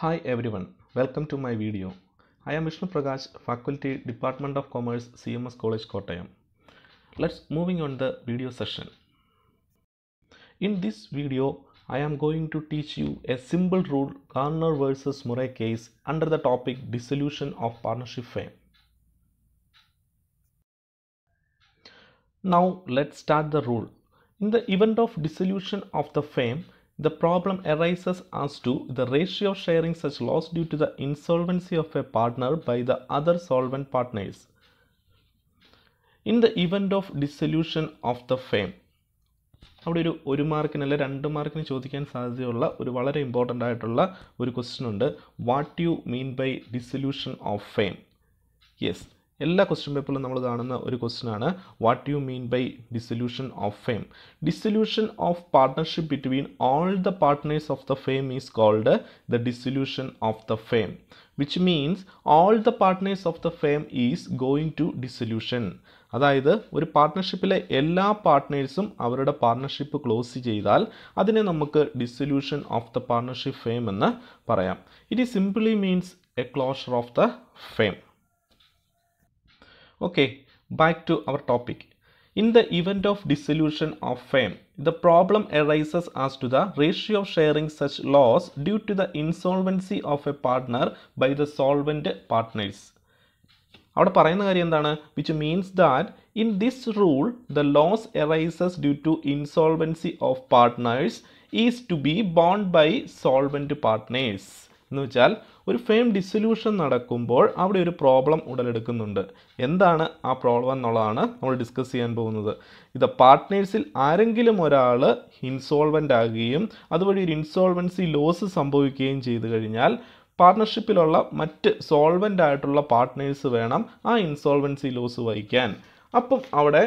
Hi everyone, welcome to my video. I am Vishnu Prakash, Faculty, Department of Commerce, CMS College, Kottayam. Let's moving on the video session. In this video, I am going to teach you a simple rule Garner versus Murray case under the topic Dissolution of Partnership Firm. Now let's start the rule. In the event of dissolution of the firm, the problem arises as to the ratio of sharing such loss due to the insolvency of a partner by the other solvent partners. In the event of dissolution of the firm, അവിടെ ഒരു മാർക്കിനല്ല 2 മാർക്കിന് ചോദിക്കാൻ സാധ്യതയുള്ള ഒരു വളരെ important ആയിട്ടുള്ള ഒരു question ഉണ്ട്. What you mean by dissolution of firm? Yes, എല്ലാ ക്വസ്റ്റ്യൻ പേപ്പറിലും നമ്മൾ കാണുന്ന ഒരു ക്വസ്റ്റ്യൻ ആണ് what you mean by dissolution of firm. Dissolution of partnership between all the partners of the firm is called the dissolution of the firm, which means all the partners of the firm is going to dissolution. അതായത് ഒരു പാർട്ട്ണർഷിപ്പിലെ എല്ലാ പാർട്ട്നേഴ്സും അവരുടെ partnership close ചെയ്താൽ അതിനെ നമുക്ക് dissolution of the partnership firm എന്ന് പറയാം. It simply means A closure of the firm. Okay, back to our topic. In the event of dissolution of firm, the problem arises as to the ratio of sharing such loss due to the insolvency of a partner by the solvent partners. അവിടെ പറയുന്ന കാര്യം എന്താണ്? Which means that in this rule, the loss arises due to insolvency of partners is to be borne by solvent partners. എന്ന് വെച്ചാൽ ഒരു firm dissolution നടക്കുമ്പോൾ അവിടെ ഒരു പ്രോബ്ലം ഉടലെടുക്കുന്നുണ്ട്. എന്താണ് ആ പ്രോബ്ലം എന്നുള്ളതാണ് നമ്മൾ ഡിസ്കസ് ചെയ്യാൻ പോകുന്നത്. ഇത് പാർട്ട്നേഴ്സിൽ ആരെങ്കിലും ഒരാൾ ഇൻസോൾവൻ്റ് ആകുകയും അതുവഴി ഒരു ഇൻസോൾവൻസി ലോസ് സംഭവിക്കുകയും ചെയ്തു കഴിഞ്ഞാൽ പാർട്ട്ണർഷിപ്പിലുള്ള മറ്റ് സോൾവൻ്റ് ആയിട്ടുള്ള പാർട്ട്നേഴ്സ് വേണം ആ ഇൻസോൾവൻസി ലോസ് വഹിക്കാൻ. അപ്പം അവിടെ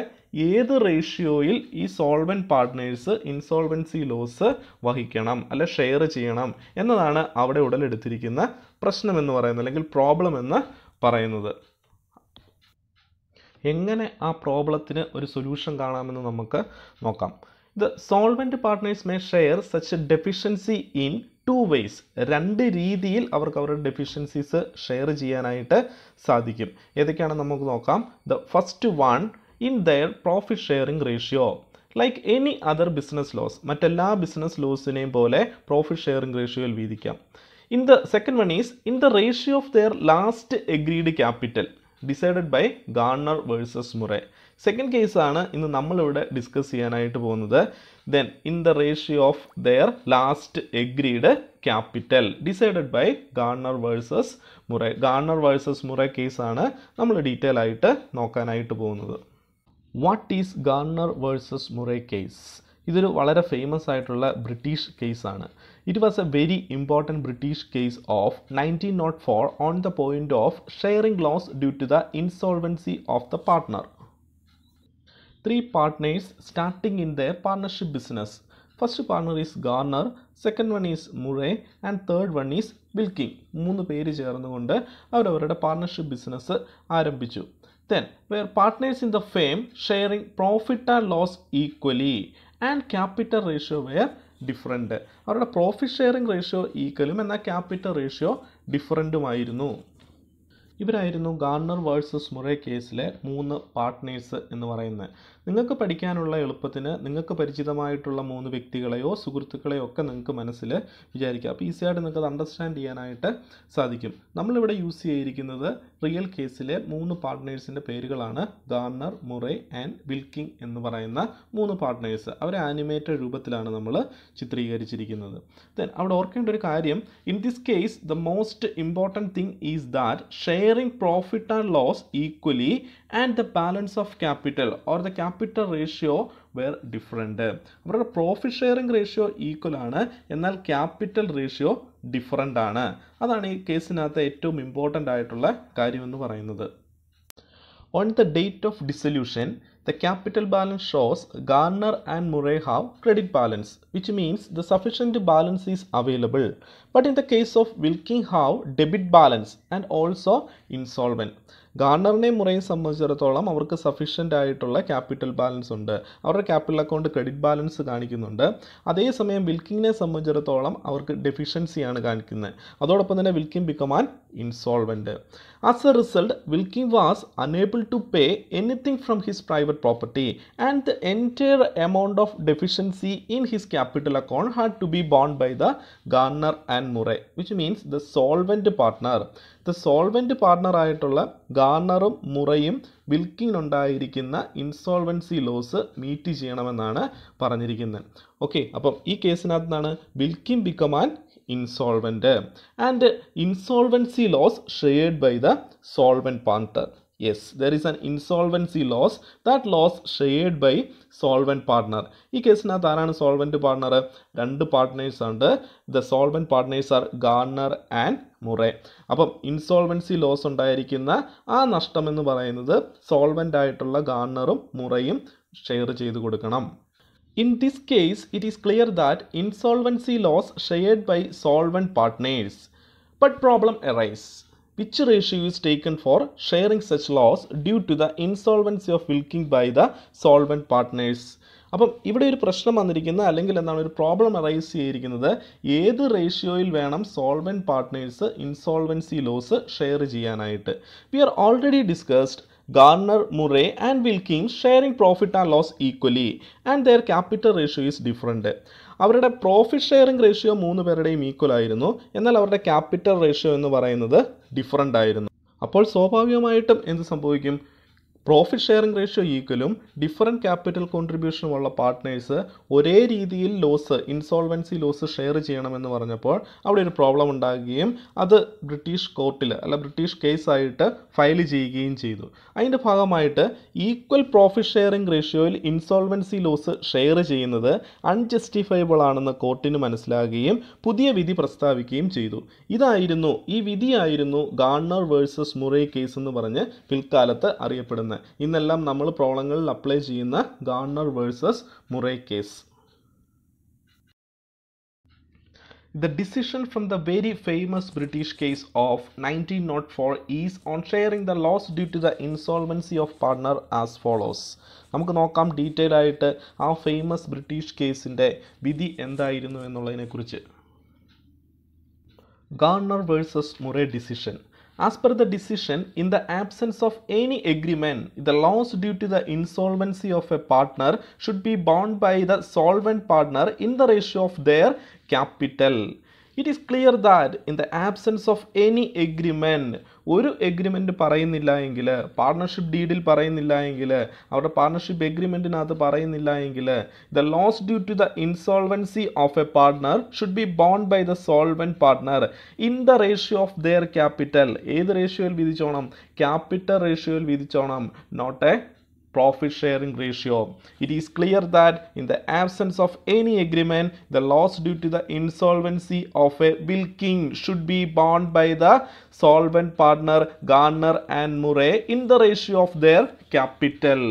ഏത് റേഷ്യോയിൽ ഈ സോൾവൻറ്റ് പാർട്ട്നേഴ്സ് ഇൻസോൾവൻസി ലോസ് വഹിക്കണം അല്ലെ ഷെയർ ചെയ്യണം എന്നതാണ് അവിടെ ഉടലെടുത്തിരിക്കുന്ന പ്രശ്നം എന്ന് പറയുന്നത് അല്ലെങ്കിൽ പ്രോബ്ലം എന്ന് പറയുന്നത്. എങ്ങനെ ആ പ്രോബ്ലത്തിന് ഒരു സൊല്യൂഷൻ കാണാമെന്ന് നമുക്ക് നോക്കാം. The solvent partners may share such a deficiency in 2 ways. 2 രീതിയിൽ അവർക്ക് അവരുടെ ഡെഫിഷ്യൻസീസ് ഷെയർ ചെയ്യാനായിട്ട് സാധിക്കും. ഏതൊക്കെയാണെന്ന് നമുക്ക് നോക്കാം. The first one, in their profit sharing ratio, like any other business laws, മറ്റെല്ലാ ബിസിനസ് ലോസിനെയും പോലെ പ്രോഫിറ്റ് ഷെയറിംഗ് റേഷ്യോയിൽ വീതിക്കാം. In the second one is in the ratio of their last agreed capital decided by Garner versus Murray. Second കേസാണ് ഇന്ന് നമ്മളിവിടെ discuss ചെയ്യാനായിട്ട് പോകുന്നത്. Then in the ratio of their last agreed capital decided by Garner versus Murray. Garner versus Murray കേസാണ് നമ്മൾ detail ആയിട്ട് നോക്കാനായിട്ട് പോകുന്നത്. What is Garner versus Murray case? ഇതൊരു വളരെ ഫേമസ് ആയിട്ടുള്ള ബ്രിട്ടീഷ് കേസാണ്. It was a very important British case of 1904 on the point of sharing loss due to the insolvency of the partner. 3 partners starting in their partnership business. First partner is Garner, second one is Murray and third one is Wilking. 3 പേര് ചേർന്നുകൊണ്ട് അവരവരുടെ partnership business ആരംഭിച്ചു. Then were partners in the firm sharing profit and loss equally and capital ratio were different. അവരുടെ profit sharing ratio ഈക്വലും എന്നാൽ capital ratio ഡിഫറൻറ്റുമായിരുന്നു. ഇവരായിരുന്നു Garner versus Murray കേസിലെ 3 പാർട്ട്നേഴ്സ് എന്ന് പറയുന്നത്. നിങ്ങൾക്ക് പഠിക്കാനുള്ള എളുപ്പത്തിന് നിങ്ങൾക്ക് പരിചിതമായിട്ടുള്ള 3 വ്യക്തികളെയോ സുഹൃത്തുക്കളെയോ ഒക്കെ നിങ്ങൾക്ക് മനസ്സിൽ വിചാരിക്കാം. അപ്പോൾ ഈസിയായിട്ട് നിങ്ങൾക്ക് അത് അണ്ടർസ്റ്റാൻഡ് ചെയ്യാനായിട്ട് സാധിക്കും. നമ്മളിവിടെ യൂസ് ചെയ്തിരിക്കുന്നത് റിയൽ കേസിലെ 3 പാർട്ട്നേഴ്സിൻ്റെ പേരുകളാണ്. ഗാർണർ, മുറേ ആൻഡ് വിൽക്കിംഗ് എന്ന് പറയുന്ന 3 പാർട്ട്നേഴ്സ്. അവരെ ആനിമേറ്റഡ് രൂപത്തിലാണ് നമ്മൾ ചിത്രീകരിച്ചിരിക്കുന്നത്. ദെൻ അവിടെ ഓർക്കേണ്ട ഒരു കാര്യം, in this case the most important thing is that sharing profit and loss equally and the balance of capital or the capital ratio were different. അവരുടെ പ്രോഫിറ്റ് ഷെയറിംഗ് റേഷ്യോ ഈക്വൽ ആണ്, എന്നാൽ ക്യാപിറ്റൽ റേഷ്യോ ഡിഫറൻ്റ് ആണ്. അതാണ് ഈ കേസിനകത്ത് ഏറ്റവും important ആയിട്ടുള്ള കാര്യം എന്ന് പറയുന്നത്. On the date of dissolution, The capital balance shows Garner and Murray have credit balance, which means the sufficient balance is available. But in the case of Wilking have debit balance and also insolvent. ഗാർണറിനെയും മുറയും സംബന്ധിച്ചിടത്തോളം അവർക്ക് sufficient ആയിട്ടുള്ള capital balance ഉണ്ട്. അവരുടെ capital account credit balance കാണിക്കുന്നുണ്ട്. അതേസമയം വിൽക്കിങ്ങിനെ സംബന്ധിച്ചിടത്തോളം അവർക്ക് ഡെഫിഷ്യൻസിയാണ് കാണിക്കുന്നത്. അതോടൊപ്പം തന്നെ Wilkins become an insolvent. As a result, Wilking was unable to pay anything from his private property, and the entire amount of deficiency in his capital account had to be borne by the Garner and Murray, which means the solvent partner. The solvent partner ആയിട്ടുള്ള ഗാർണറും മുറയും വിൽക്കിങ്ങിനുണ്ടായിരിക്കുന്ന insolvency loss meet ചെയ്യണമെന്നാണ് പറഞ്ഞിരിക്കുന്നത്. Okay, അപ്പം ഈ കേസിനകത്ത് നിന്നാണ് Wilkins become an insolvent and insolvency loss shared by the solvent partner. Yes, there is an insolvency loss. That loss shared by solvent partner. ഈ കേസിനകത്ത് ആരാണ് സോൾവെന്റ് പാർട്ണർ? രണ്ട് പാർട്ട്നേഴ്സ് ഉണ്ട്. The solvent partners are Garner and Murray. അപ്പം insolvency loss ഉണ്ടായിരിക്കുന്ന ആ നഷ്ടം എന്ന് പറയുന്നത് സോൾവെന്റ് ആയിട്ടുള്ള ഗാർണറും മുറയും ഷെയർ ചെയ്ത് കൊടുക്കണം. In this case, it is clear that insolvency loss shared by solvent partners. But problem arises. Which ratio is taken for sharing such loss due to the insolvency of Wilking by the solvent partners? അപ്പം ഇവിടെ ഒരു പ്രശ്നം വന്നിരിക്കുന്നത് അല്ലെങ്കിൽ എന്താണ് ഒരു problem arise ചെയ്തിരിക്കുന്നത്, ഏത് റേഷ്യോയിൽ വേണം solvent partners insolvency loss share ചെയ്യാനായിട്ട്. We are already discussed Garner, Murray and Wilking sharing profit and loss equally and their capital ratio is different. അവരുടെ പ്രോഫിറ്റ് ഷെയറിംഗ് റേഷ്യോ മൂന്ന് പേരുടെയും ഈക്വൽ ആയിരുന്നു. എന്നാൽ അവരുടെ ക്യാപിറ്റൽ റേഷ്യോ എന്ന് പറയുന്നത് ഡിഫറൻ്റ് ആയിരുന്നു. അപ്പോൾ സ്വാഭാവികമായിട്ടും എന്ത് സംഭവിക്കും? പ്രോഫിറ്റ് ഷെയറിംഗ് റേഷ്യോ ഈക്വലും ഡിഫറൻറ്റ് ക്യാപിറ്റൽ കോൺട്രിബ്യൂഷനുമുള്ള പാർട്ട്നേഴ്സ് ഒരേ രീതിയിൽ ലോസ് ഇൻസോൾവൻസി ലോസ് ഷെയർ ചെയ്യണമെന്ന് പറഞ്ഞപ്പോൾ അവിടെ ഒരു പ്രോബ്ലം ഉണ്ടാകുകയും അത് ബ്രിട്ടീഷ് കോർട്ടിൽ അല്ല ബ്രിട്ടീഷ് കേസായിട്ട് ഫയൽ ചെയ്യുകയും ചെയ്തു. അതിൻ്റെ ഭാഗമായിട്ട് ഈക്വൽ പ്രോഫിറ്റ് ഷെയറിംഗ് റേഷ്യോയിൽ ഇൻസോൾവൻസി ലോസ് ഷെയർ ചെയ്യുന്നത് അൺജസ്റ്റിഫയബിൾ ആണെന്ന് കോർട്ടിന് മനസ്സിലാകുകയും പുതിയ വിധി പ്രസ്താവിക്കുകയും ചെയ്തു. ഈ വിധിയായിരുന്നു ഗാർണർ വേഴ്സസ് മുറേ കേസ് എന്ന് പറഞ്ഞ് പിൽക്കാലത്ത് അറിയപ്പെടുന്നത്. ഇന്നെല്ലാം നമ്മൾ പ്രോബ്ലങ്ങളിൽ അപ്ലൈ ചെയ്യുന്ന Garner versus Murray case. The decision from the very famous British case of 1904 is on sharing the loss due to the insolvency of partner as follows. നമുക്ക് നോക്കാം ഡീറ്റെയിൽ ആയിട്ട് ആ ഫേമസ് ബ്രിട്ടീഷ് കേസിൻ്റെ വിധി എന്തായിരുന്നു എന്നുള്ളതിനെ കുറിച്ച്. Garner versus Murray decision. As per the decision, in the absence of any agreement, the loss due to the insolvency of a partner should be borne by the solvent partner in the ratio of their capital. It is clear that in the absence of any agreement, ഒരു agreement പറയുന്നില്ല എങ്കിൽ, partnership ഡീഡിൽ പറയുന്നില്ല എങ്കിൽ, അവരുടെ partnership എഗ്രിമെൻറ്റിനകത്ത് പറയുന്നില്ല എങ്കിൽ, the loss due to the insolvency of a partner should be borne by the solvent partner in the ratio of their capital. ഏത് റേഷ്യോയിൽ വിധിച്ചോണം? ക്യാപിറ്റൽ റേഷ്യോയിൽ വിധിച്ചോണം, not a profit sharing ratio. It is clear that in the absence of any agreement, the loss due to the insolvency of a Wilking should be borne by the solvent partner Garner and Murray in the ratio of their capital.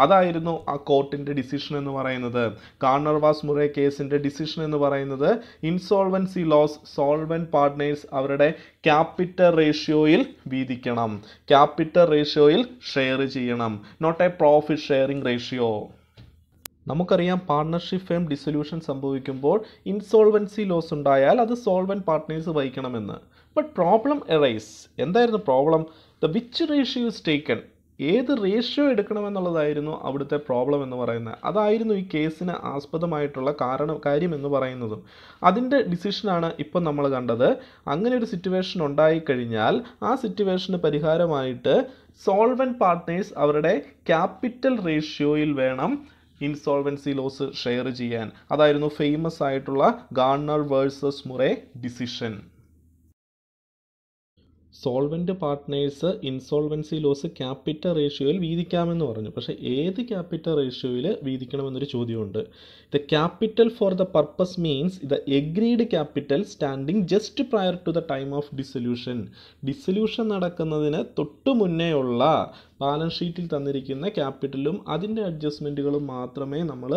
അതായിരുന്നു ആ കോർട്ടിൻ്റെ decision എന്ന് പറയുന്നത്. Garner vs Murray കേസിൻ്റെ decision എന്ന് പറയുന്നത് insolvency loss solvent partners അവരുടെ capital റേഷ്യോയിൽ വീതിക്കണം, ക്യാപിറ്റൽ റേഷ്യോയിൽ ഷെയർ ചെയ്യണം, not a profit sharing ratio. നമുക്കറിയാം പാർട്ണർഷിപ്പ് ഫേം ഡിസൊല്യൂഷൻ സംഭവിക്കുമ്പോൾ ഇൻസോൾവൻസി ലോസ് ഉണ്ടായാൽ അത് സോൾവെന്റ് പാർട്ട്നേഴ്സ് വഹിക്കണമെന്ന്. But problem arise. എന്തായിരുന്നു problem? The which ratio is taken, ഏത് റേഷ്യോ എടുക്കണമെന്നുള്ളതായിരുന്നു അവിടുത്തെ പ്രോബ്ലം എന്ന് പറയുന്നത്. അതായിരുന്നു ഈ കേസിന് ആസ്പദമായിട്ടുള്ള കാര്യം എന്ന് പറയുന്നതും. അതിൻ്റെ ഡിസിഷനാണ് ഇപ്പം നമ്മൾ കണ്ടത്. അങ്ങനെ ഒരു സിറ്റുവേഷൻ ഉണ്ടായിക്കഴിഞ്ഞാൽ ആ സിറ്റുവേഷന് പരിഹാരമായിട്ട് സോൾവെന്റ് പാർട്ട്നേഴ്സ് അവരുടെ ക്യാപിറ്റൽ റേഷ്യോയിൽ വേണം ഇൻസോൾവൻസി ലോസ് ഷെയർ ചെയ്യാൻ. അതായിരുന്നു ഫേമസ് ആയിട്ടുള്ള Garner versus Murray decision. Solvent partners insolvency loss capital റേഷ്യോയിൽ വീതിക്കാമെന്ന് പറഞ്ഞു. പക്ഷേ ഏത് ക്യാപിറ്റൽ റേഷ്യോയിൽ വീതിക്കണമെന്നൊരു ചോദ്യമുണ്ട്. The capital for the purpose means the agreed capital standing just prior to the time of dissolution. Dissolution നടക്കുന്നതിന് തൊട്ടു മുന്നേ ഉള്ള ബാലൻസ് ഷീറ്റിൽ തന്നിരിക്കുന്ന ക്യാപിറ്റലും അതിൻ്റെ അഡ്ജസ്റ്റ്മെൻറ്റുകളും മാത്രമേ നമ്മൾ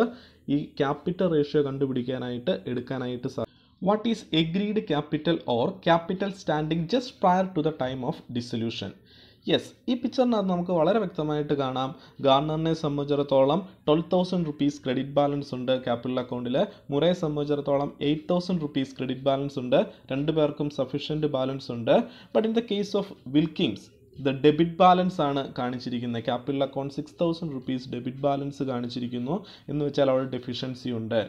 ഈ ക്യാപിറ്റൽ റേഷ്യോ കണ്ടുപിടിക്കാനായിട്ട് എടുക്കാനായിട്ട് സാധിക്കും. What is agreed capital or capital standing just prior to the time of dissolution? Yes, ഈ പിക്ചറിനകത്ത് നമുക്ക് വളരെ വ്യക്തമായിട്ട് കാണാം. ഗാർണറിനെ സംബന്ധിച്ചിടത്തോളം 12,000 റുപ്പീസ് ക്രെഡിറ്റ് ബാലൻസ് ഉണ്ട് ക്യാപിറ്റൽ അക്കൗണ്ടിൽ. മുറയെ സംബന്ധിച്ചിടത്തോളം 8,000 റുപ്പീസ് ക്രെഡിറ്റ് ബാലൻസ് ഉണ്ട്. രണ്ടു പേർക്കും സഫീഷ്യൻറ്റ് ബാലൻസ് ഉണ്ട്. But in the case of Wilkins the debit balance ആണ് കാണിച്ചിരിക്കുന്നത്. Capital account 6,000 rupees debit balance കാണിച്ചിരിക്കുന്നു. എന്ന് വെച്ചാൽ അവിടെ ഡെഫിഷ്യൻസി ഉണ്ട്.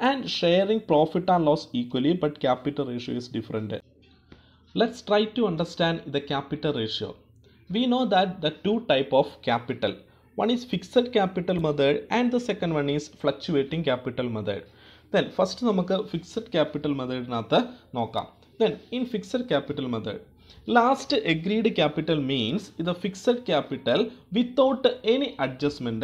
And sharing profit and loss equally but capital ratio is different. Let's try to understand the capital ratio. We know that the two type of capital. One is fixed capital method and the second one is fluctuating capital method. Then first നമുക്ക് fixed capital method നകത്ത് നോക്കാം. Then in fixed capital method, last agreed capital means the fixed capital without any adjustment.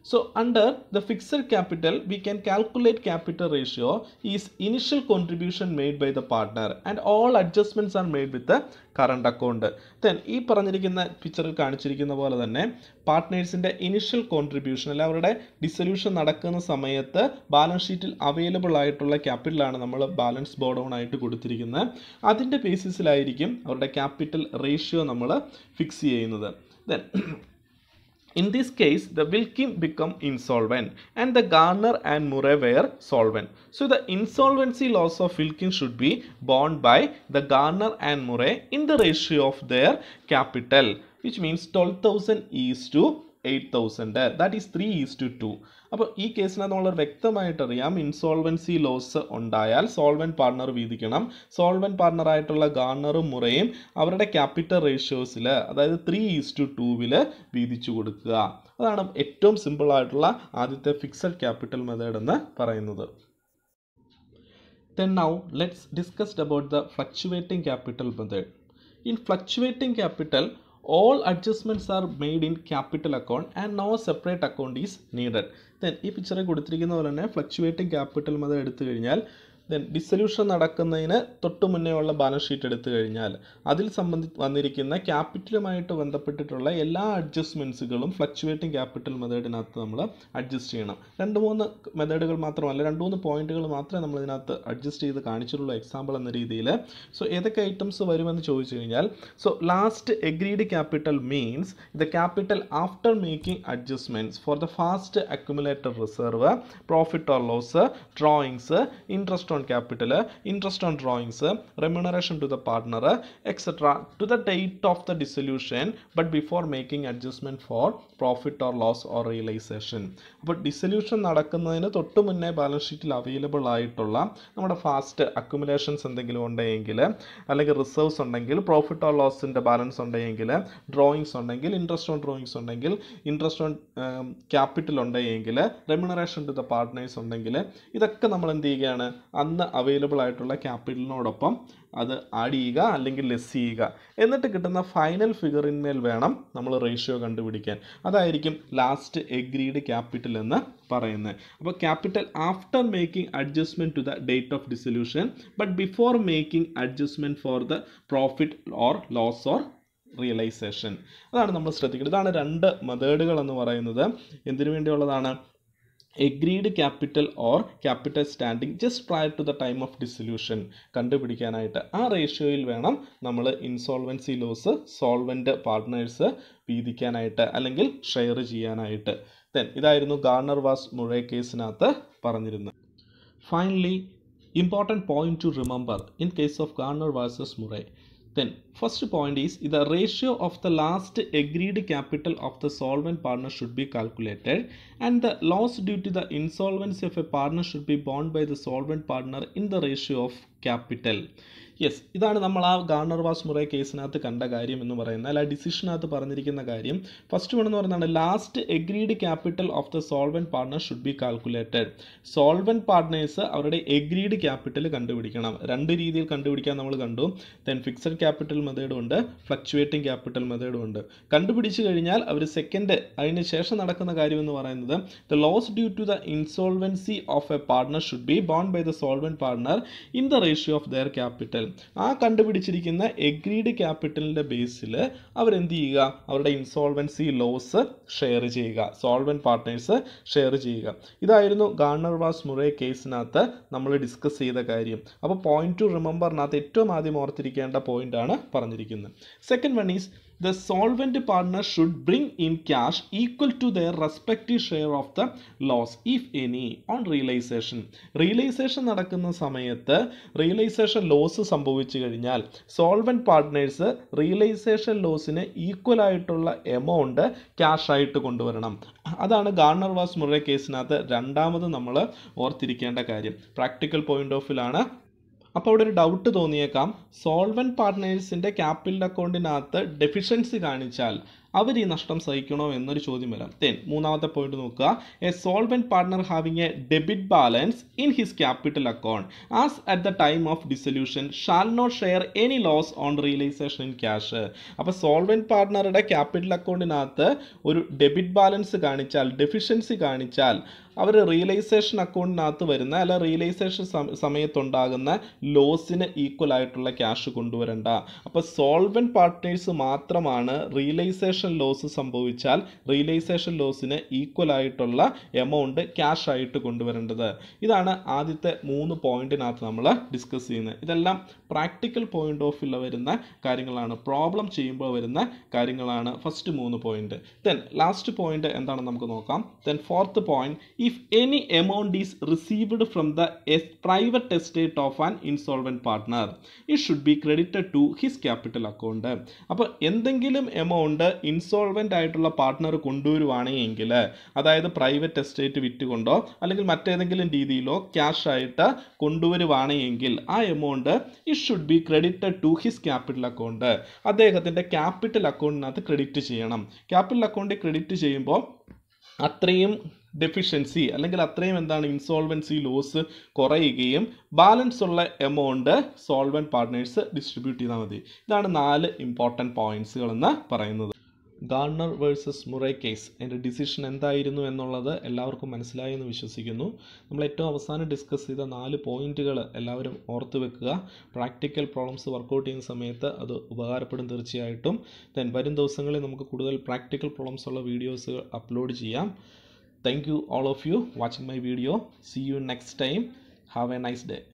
So under the fixed capital we can calculate capital ratio is initial contribution made by the partner and all adjustments are made with the current account. Then ഈ പറഞ്ഞിരിക്കുന്ന പിക്ചറിൽ കാണിച്ചിരിക്കുന്ന പോലെ തന്നെ പാർട്ട്നേഴ്സിൻ്റെ initial contribution അല്ല അവരുടെ dissolution നടക്കുന്ന സമയത്ത് ബാലൻസ് ഷീറ്റിൽ അവൈലബിൾ ആയിട്ടുള്ള ക്യാപിറ്റലാണ് നമ്മൾ ബാലൻസ് ബോർഡൗൺ ആയിട്ട് കൊടുത്തിരിക്കുന്നത്. അതിൻ്റെ ബേസിസിലായിരിക്കും അവരുടെ ക്യാപിറ്റൽ റേഷ്യോ നമ്മൾ ഫിക്സ് ചെയ്യുന്നത്. Then in this case the Wilkin become insolvent and the Garner and Murray were solvent. So the insolvency loss of Wilkin should be borne by the Garner and Murray in the ratio of their capital, which means 12,000 is to 8,000. That is 3:2. അപ്പോൾ ഈ കേസിനകത്ത് നമ്മൾ വ്യക്തമായിട്ടറിയാം insolvency loss ഉണ്ടായാൽ solvent partner വീതിക്കണം. Solvent പാർട്ണറായിട്ടുള്ള ഗാർണറും മുറയും അവരുടെ capital റേഷ്യോസിൽ അതായത് 3:2 വീതിച്ചു കൊടുക്കുക. അതാണ് ഏറ്റവും സിമ്പിളായിട്ടുള്ള ആദ്യത്തെ ഫിക്സഡ് ക്യാപിറ്റൽ മെത്തേഡ് എന്ന് പറയുന്നത്. Then now let's discuss about the fluctuating capital method. In fluctuating capital, all adjustments are made in capital account and no separate account is needed. Then ഈ പിക്ചറിൽ കൊടുത്തിരിക്കുന്ന പോലെ തന്നെ ഫ്ലക്ച്വേറ്റിംഗ് ക്യാപിറ്റൽ മെത്തേഡ് എടുത്തു കഴിഞ്ഞാൽ then dissolution നടക്കുന്നതിന് തൊട്ട് മുന്നേ ഉള്ള ബാലൻസ് ഷീറ്റ് എടുത്തു കഴിഞ്ഞാൽ അതിൽ വന്നിരിക്കുന്ന ക്യാപിറ്റലുമായിട്ട് ബന്ധപ്പെട്ടിട്ടുള്ള എല്ലാ അഡ്ജസ്റ്റ്മെൻറ്റ്സുകളും ഫ്ലക്ച്വേറ്റിംഗ് ക്യാപിറ്റൽ മെത്തേഡിനകത്ത് നമ്മൾ അഡ്ജസ്റ്റ് ചെയ്യണം. 2-3 മെത്തേഡുകൾ മാത്രമല്ല 2-3 പോയിന്റുകൾ മാത്രമേ നമ്മൾ ഇതിനകത്ത് അഡ്ജസ്റ്റ് ചെയ്ത് കാണിച്ചിട്ടുള്ള എക്സാമ്പിൾ എന്ന രീതിയിൽ. സോ ഏതൊക്കെ ഐറ്റംസ് വരുമെന്ന് ചോദിച്ചു കഴിഞ്ഞാൽ so last agreed capital means the capital after making adjustments for the past accumulated reserve, profit or loss, drawings, interest on capital, interest on drawings, remuneration to the partner, etc. to the date of the dissolution but before making adjustment for profit or loss or realization. അപ്പോൾ dissolution നടക്കുന്നതിന് തൊട്ട് മുന്നേ balance ഷീറ്റിൽ available ആയിട്ടുള്ള നമ്മുടെ fast അക്യുമുലേഷൻസ് എന്തെങ്കിലും ഉണ്ടെങ്കിൽ അല്ലെങ്കിൽ റിസർവ്സ് ഉണ്ടെങ്കിൽ, പ്രോഫിറ്റ് ഓർ ലോസിൻ്റെ ബാലൻസ് ഉണ്ടെങ്കിൽ, ഡ്രോയിങ്സ് ഉണ്ടെങ്കിൽ, ഇൻട്രസ്റ്റ് ഓൺ ഡ്രോയിങ്സ് ഉണ്ടെങ്കിൽ, ഇൻട്രസ്റ്റ് ഓൺ ക്യാപിറ്റൽ ഉണ്ടെങ്കിൽ, റെമ്യൂണറേഷൻ ടു ദ പാർട്ട്നേഴ്സ് ഉണ്ടെങ്കിൽ ഇതൊക്കെ നമ്മൾ എന്ത് ചെയ്യുകയാണ് അന്ന് അവൈലബിൾ ആയിട്ടുള്ള ക്യാപിറ്റലിനോടൊപ്പം അത് ആഡ് ചെയ്യുക അല്ലെങ്കിൽ ലെസ് ചെയ്യുക. എന്നിട്ട് കിട്ടുന്ന ഫൈനൽ ഫിഗറിന്മേൽ വേണം നമ്മൾ റേഷ്യോ കണ്ടുപിടിക്കാൻ. അതായിരിക്കും ലാസ്റ്റ് എഗ്രീഡ് ക്യാപിറ്റൽ എന്ന് പറയുന്നത്. അപ്പോൾ capital after making adjustment to the date of dissolution but before making adjustment for the profit or loss or realisation. അതാണ് നമ്മൾ ശ്രദ്ധിക്കുന്നത്. ഇതാണ് 2 മെത്തേഡുകൾ എന്ന് പറയുന്നത്. എന്തിനു വേണ്ടിയുള്ളതാണ്? Agreed capital or capital standing just prior to the time of dissolution കണ്ടുപിടിക്കാനായിട്ട് ആ റേഷ്യോയിൽ വേണം നമ്മൾ ഇൻസോൾവൻസി ലോസ് സോൾവെൻറ്റ് പാർട്ട്നേഴ്സ് വീതിക്കാനായിട്ട് അല്ലെങ്കിൽ ഷെയർ ചെയ്യാനായിട്ട്. ദെൻ ഇതായിരുന്നു ഗാർണർ വാസ് മുറേ കേസിനകത്ത് പറഞ്ഞിരുന്നത്. Finally important point to remember in case of Garner versus Murray. Then first point is the ratio of the last agreed capital of the solvent partner should be calculated and the loss due to the insolvency of a partner should be borne by the solvent partner in the ratio of capital. Yes, ഇതാണ് നമ്മൾ ആ Garner vs Murray കേസിനകത്ത് കണ്ട കാര്യം എന്ന് പറയുന്നത്. അല്ല, ഡിസിഷനകത്ത് പറഞ്ഞിരിക്കുന്ന കാര്യം ഫസ്റ്റ് വൺ എന്ന് പറയുന്നതാണ് last agreed capital of the solvent partner should be calculated. Solvent partners അവരുടെ എഗ്രീഡ് ക്യാപിറ്റൽ കണ്ടുപിടിക്കണം. രണ്ട് രീതിയിൽ കണ്ടുപിടിക്കാൻ നമ്മൾ കണ്ടു. ദെൻ ഫിക്സഡ് ക്യാപിറ്റൽ മെത്തേഡും ഉണ്ട്, ഫ്ലക്ച്വേറ്റിംഗ് ക്യാപിറ്റൽ മെത്തേഡും ഉണ്ട്. കണ്ടുപിടിച്ചു കഴിഞ്ഞാൽ അവർ സെക്കൻഡ് അതിന് ശേഷം നടക്കുന്ന കാര്യം എന്ന് പറയുന്നത് the loss due to the insolvency of a partner should be borne by the solvent partner in the ratio of their capital. ആ കണ്ടുപിടിച്ചിരിക്കുന്ന എഗ്രീഡ് ക്യാപിറ്റലിൻ്റെ ബേസിൽ അവരെന്ത് ചെയ്യുക, അവരുടെ ഇൻസോൾവൻസി ലോസ് ഷെയർ ചെയ്യുക, സോൾവെന്റ് പാർട്ട്നേഴ്സ് ഷെയർ ചെയ്യുക. ഇതായിരുന്നു ഗാർണർ വാസ് മുറേ കേസിനകത്ത് നമ്മൾ ഡിസ്കസ് ചെയ്ത കാര്യം. അപ്പോൾ പോയിന്റ് ടു റിമെമ്പറിനകത്ത് ഏറ്റവും ആദ്യം ഓർത്തിരിക്കേണ്ട പോയിന്റാണ് പറഞ്ഞിരിക്കുന്നത്. Second one is the solvent partner should bring in cash equal to their respective share of the loss if any on realization. Realization നടക്കുന്ന സമയത്ത് റിയലൈസേഷൻ ലോസ് സംഭവിച്ചു കഴിഞ്ഞാൽ സോൾവെന്റ് പാർട്ട്നേഴ്സ് റിയലൈസേഷൻ ലോസിന് ഈക്വൽ ആയിട്ടുള്ള എമൗണ്ട് ക്യാഷ് ആയിട്ട് കൊണ്ടുവരണം. അതാണ് Garner vs Murray കേസിനകത്ത് രണ്ടാമത് നമ്മൾ ഓർത്തിരിക്കേണ്ട കാര്യം. പ്രാക്ടിക്കൽ പോയിന്റ് ഓഫ് വ്യൂലാണ്. അപ്പോൾ അവിടെ ഒരു ഡൗട്ട് തോന്നിയേക്കാം, സോൾവെന്റ് പാർട്ട്നേഴ്സിൻ്റെ ക്യാപിറ്റൽ അക്കൗണ്ടിനകത്ത് ഡെഫിഷ്യൻസി കാണിച്ചാൽ അവർ ഈ നഷ്ടം സഹിക്കണോ എന്നൊരു ചോദ്യം വരാം. ദെൻ മൂന്നാമത്തെ പോയിന്റ് നോക്കുക, a solvent partner having a debit balance in his capital account as at the time of dissolution shall not share any loss on realisation in cash. അപ്പോൾ സോൾവെന്റ് പാർട്ട്ണറുടെ ക്യാപിറ്റൽ അക്കൗണ്ടിനകത്ത് ഒരു ഡെബിറ്റ് ബാലൻസ് കാണിച്ചാൽ, deficiency കാണിച്ചാൽ അവർ realisation അക്കൗണ്ടിനകത്ത് വരുന്ന അല്ല realisation സമയത്തുണ്ടാകുന്ന ലോസിന് equal ആയിട്ടുള്ള cash കൊണ്ടുവരണ്ട. അപ്പോൾ സോൾവെന്റ് പാർട്ട്നേഴ്സ് മാത്രമാണ് റിയലൈസേഷൻ ലോസ് സംഭവിച്ചാൽ റിയലൈസേഷൻ ലോസിന് ഈക്വൽ ആയിട്ടുള്ള എമൗണ്ട് ക്യാഷ് ആയിട്ട് കൊണ്ടുവരേണ്ടത്. ഇതാണ് ആദ്യത്തെ 3 പോയിന്റിനകത്ത് നമ്മൾ ഡിസ്കസ് ചെയ്യുന്നത്. ഇതെല്ലാം പ്രാക്ടിക്കൽ പോയിന്റ് ഓഫ് വ്യൂ വരുന്ന കാര്യങ്ങളാണ്, പ്രോബ്ലം ചെയ്യുമ്പോൾ വരുന്ന കാര്യങ്ങളാണ് first 3 point. Then last point എന്താണെന്ന് നമുക്ക് നോക്കാം. Then fourth point, if any amount is received from the private estate of an insolvent partner, it should be credited to his capital account. അപ്പോൾ എന്തെങ്കിലും എമൗണ്ട് ഇൻസോൾവെന്റ് ആയിട്ടുള്ള partner കൊണ്ടുവരുവാണെങ്കിൽ, അതായത് private estate വിറ്റുകൊണ്ടോ അല്ലെങ്കിൽ മറ്റേതെങ്കിലും രീതിയിലോ ക്യാഷ് ആയിട്ട് കൊണ്ടുവരുവാണെങ്കിൽ ആ amount it should be credited to his capital account. അദ്ദേഹത്തിൻ്റെ ക്യാപിറ്റൽ അക്കൗണ്ടിനകത്ത് ക്രെഡിറ്റ് ചെയ്യണം. ക്യാപിറ്റൽ അക്കൗണ്ടിൽ ക്രെഡിറ്റ് ചെയ്യുമ്പോൾ അത്രയും ഡെഫിഷ്യൻസി അല്ലെങ്കിൽ അത്രയും ഇൻസോൾവൻസി ലോസ് കുറയുകയും ബാലൻസ് ഉള്ള എമൗണ്ട് സോൾവെന്റ് പാർട്ട്നേഴ്സ് ഡിസ്ട്രിബ്യൂട്ട് ചെയ്താൽ മതി. ഇതാണ് 4 ഇമ്പോർട്ടൻറ്റ് പോയിന്റ്സുകൾ എന്ന് പറയുന്നത്. ഗാർണർ വേഴ്സസ് മുറേ കേസ് അതിൻ്റെ ഡിസിഷൻ എന്തായിരുന്നു എന്നുള്ളത് എല്ലാവർക്കും മനസ്സിലായി എന്ന് വിശ്വസിക്കുന്നു. നമ്മൾ ഏറ്റവും അവസാനം ഡിസ്കസ് ചെയ്ത 4 പോയിന്റുകൾ എല്ലാവരും ഓർത്ത് വെക്കുക. പ്രാക്ടിക്കൽ പ്രോബ്ലംസ് വർക്കൗട്ട് ചെയ്യുന്ന സമയത്ത് അത് ഉപകാരപ്പെടും തീർച്ചയായിട്ടും. ദെൻ വരും ദിവസങ്ങളിൽ നമുക്ക് കൂടുതൽ പ്രാക്ടിക്കൽ പ്രോബ്ലംസ് ഉള്ള വീഡിയോസ് അപ്ലോഡ് ചെയ്യാം. Thank you all of you watching my video. See you next time. Have a nice day.